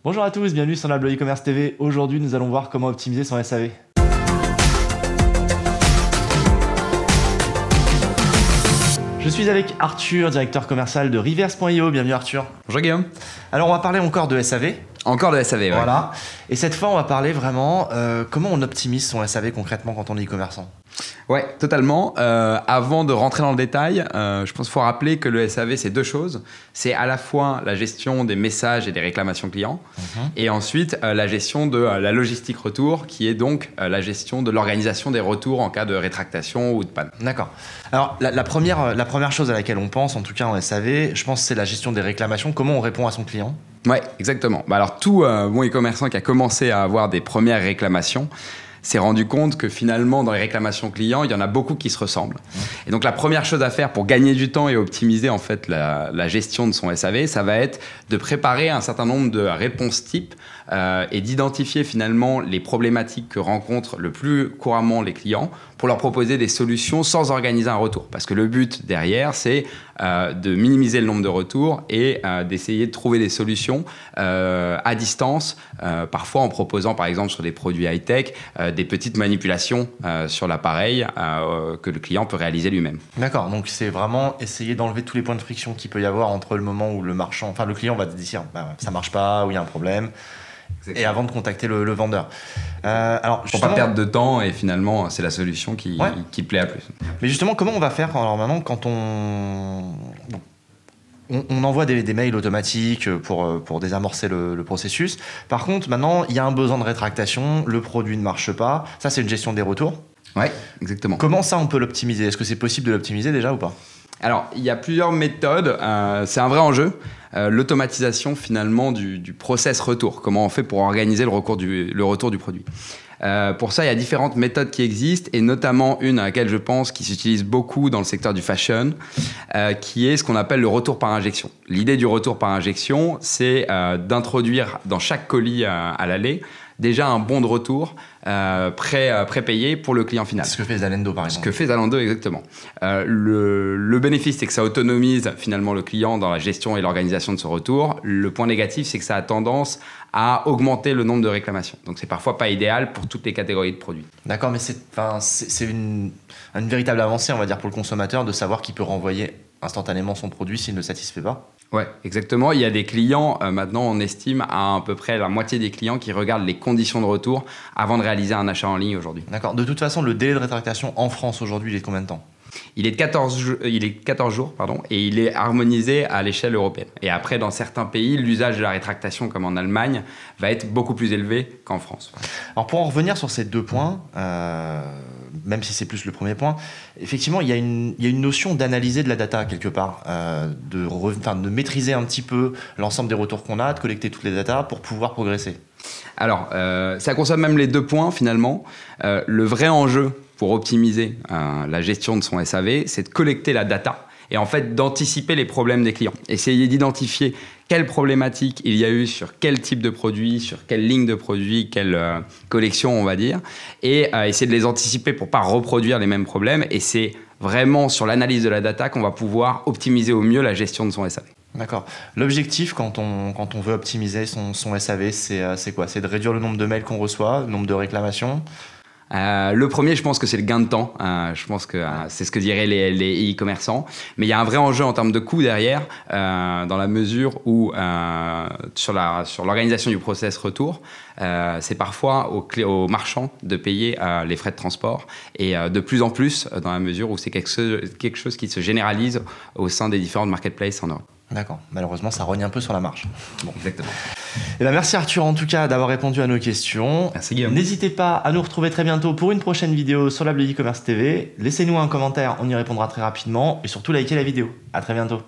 Bonjour à tous, bienvenue sur la Blog e-commerce TV. Aujourd'hui, nous allons voir comment optimiser son SAV. Je suis avec Arthur, directeur commercial de Reverse.io. Bienvenue Arthur. Bonjour Guillaume. Alors, on va parler encore de SAV. Encore de SAV, ouais. Voilà. Et cette fois, on va parler vraiment comment on optimise son SAV concrètement quand on est e-commerçant. Ouais, totalement. Avant de rentrer dans le détail, je pense qu'il faut rappeler que le SAV, c'est deux choses. C'est à la fois la gestion des messages et des réclamations clients, et ensuite la gestion de la logistique retour, qui est donc la gestion de l'organisation des retours en cas de rétractation ou de panne. D'accord. Alors, la première chose à laquelle on pense, en tout cas en SAV, je pense que c'est la gestion des réclamations. Comment on répond à son client ? Ouais, exactement. Alors, tout bon e-commerçant qui a commencé à avoir des premières réclamations s'est rendu compte que finalement, dans les réclamations clients, il y en a beaucoup qui se ressemblent. Et donc, la première chose à faire pour gagner du temps et optimiser en fait la gestion de son SAV, ça va être de préparer un certain nombre de réponses types et d'identifier finalement les problématiques que rencontrent le plus couramment les clients pour leur proposer des solutions sans organiser un retour. Parce que le but derrière, c'est de minimiser le nombre de retours et d'essayer de trouver des solutions à distance, parfois en proposant par exemple sur des produits high-tech, des petites manipulations sur l'appareil que le client peut réaliser lui-même. D'accord, donc c'est vraiment essayer d'enlever tous les points de friction qu'il peut y avoir entre le moment où le marchand, enfin le client va te dire bah, ça marche pas ou il y a un problème. Exactement. Et avant de contacter le vendeur. Alors, pour pas perdre de temps et finalement c'est la solution qui plaît à plus. Mais justement, comment on va faire alors maintenant quand on envoie des mails automatiques pour désamorcer le processus. Par contre, maintenant, il y a un besoin de rétractation, le produit ne marche pas. Ça, c'est une gestion des retours. Ouais, exactement. Comment ça, on peut l'optimiser ? Est-ce que c'est possible de l'optimiser déjà ou pas ? Alors, il y a plusieurs méthodes. C'est un vrai enjeu. L'automatisation finalement du process retour. Comment on fait pour organiser le retour du produit. Pour ça, il y a différentes méthodes qui existent et notamment une à laquelle je pense qui s'utilise beaucoup dans le secteur du fashion, qui est ce qu'on appelle le retour par injection. L'idée du retour par injection, c'est d'introduire dans chaque colis à l'aller déjà un bon de retour prépayé pour le client final. C'est ce que fait Zalando par exemple. Ce que fait Zalando exactement. Le bénéfice, c'est que ça autonomise finalement le client dans la gestion et l'organisation de ce retour. Le point négatif, c'est que ça a tendance à augmenter le nombre de réclamations. Donc c'est parfois pas idéal pour toutes les catégories de produits. D'accord, mais c'est une véritable avancée, on va dire, pour le consommateur de savoir qu'il peut renvoyer instantanément son produit s'il ne le satisfait pas. Ouais, exactement. Il y a des clients, maintenant on estime à peu près la moitié des clients qui regardent les conditions de retour avant de réaliser un achat en ligne aujourd'hui. D'accord. De toute façon, le délai de rétractation en France aujourd'hui, il est de combien de temps ? Il est de 14 jours, et il est harmonisé à l'échelle européenne. Et après, dans certains pays, l'usage de la rétractation, comme en Allemagne, va être beaucoup plus élevé qu'en France. Alors pour en revenir sur ces deux points, même si c'est plus le premier point, effectivement, il y a une notion d'analyser de la data quelque part, de maîtriser un petit peu l'ensemble des retours qu'on a, de collecter toutes les datas pour pouvoir progresser. Alors, ça concerne même les deux points finalement. Le vrai enjeu pour optimiser la gestion de son SAV, c'est de collecter la data et en fait d'anticiper les problèmes des clients. Essayer d'identifier quelles problématiques il y a eu sur quel type de produit, sur quelle ligne de produit, quelle collection on va dire, et essayer de les anticiper pour ne pas reproduire les mêmes problèmes. Et c'est vraiment sur l'analyse de la data qu'on va pouvoir optimiser au mieux la gestion de son SAV. D'accord. L'objectif quand on veut optimiser son SAV, c'est quoi ? C'est de réduire le nombre de mails qu'on reçoit, le nombre de réclamations ? Le premier, je pense que c'est le gain de temps. Je pense que c'est ce que diraient les e-commerçants. Mais il y a un vrai enjeu en termes de coût derrière, dans la mesure où sur l'organisation du process retour, c'est parfois aux marchands de payer les frais de transport. Et de plus en plus, dans la mesure où c'est quelque chose qui se généralise au sein des différentes marketplaces en Europe. D'accord. Malheureusement, ça rogne un peu sur la marge. Bon, exactement. Et merci Arthur en tout cas d'avoir répondu à nos questions. Merci Guillaume. N'hésitez pas à nous retrouver très bientôt pour une prochaine vidéo sur la Blog e-commerce TV. Laissez-nous un commentaire, on y répondra très rapidement. Et surtout, likez la vidéo. À très bientôt.